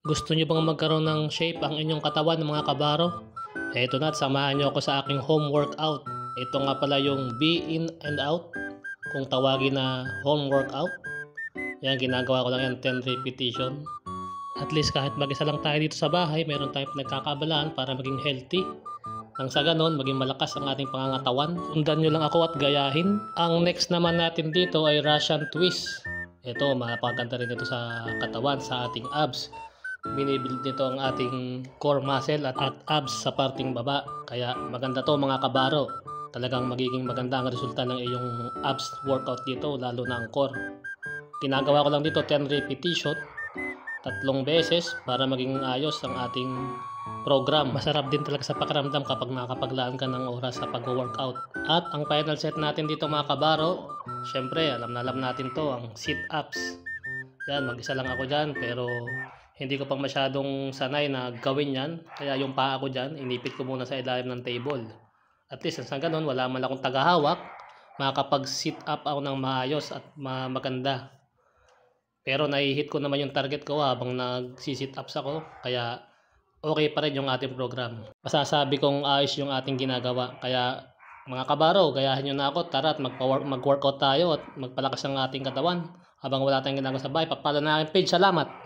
Gusto niyo bang magkaroon ng shape ang inyong katawan ng mga kabaro? Eto na at samahan niyo ako sa aking home workout. Ito nga pala yung be in and out. Kung tawagin na home workout. Yan, ginagawa ko lang yan 10 repetition. At least kahit mag-isa lang tayo dito sa bahay, meron tayong pinagkakabalaan para maging healthy. Nang sa ganon, maging malakas ang ating pangangatawan. Sundan nyo lang ako at gayahin. Ang next naman natin dito ay Russian twist. Ito, mapaganda rin ito sa katawan, sa ating abs. Binibuild nito ang ating core muscle at abs sa parting baba. Kaya maganda to mga kabaro. Talagang magiging maganda ang resulta ng iyong abs workout dito, lalo na ang core. Ginagawa ko lang dito 10 repetition, 3 beses para maging ayos ang ating program. Masarap din talaga sa pakiramdam kapag nakakapaglaan ka ng oras sa pag-workout. At ang final set natin dito mga kabaro, syempre alam natin to, ang sit-ups. Yan, mag-isa lang ako dyan pero hindi ko pang masyadong sanay na gawin yan. Kaya yung paa ko dyan, inipit ko muna sa ilalim ng table. At least sa ganun, wala man akong tagahawak, makakapag-sit up ako ng maayos at maganda. Pero nai-hit ko naman yung target ko habang nag-sit ups ako. Kaya okay pa rin yung ating program. Masasabi kong ayos yung ating ginagawa. Kaya mga kabaro, gayahin nyo na ako. Tara at mag-workout tayo at magpalakas ang ating katawan. Habang wala tayong ginagawa sa bahay, papalo na aking page. Salamat!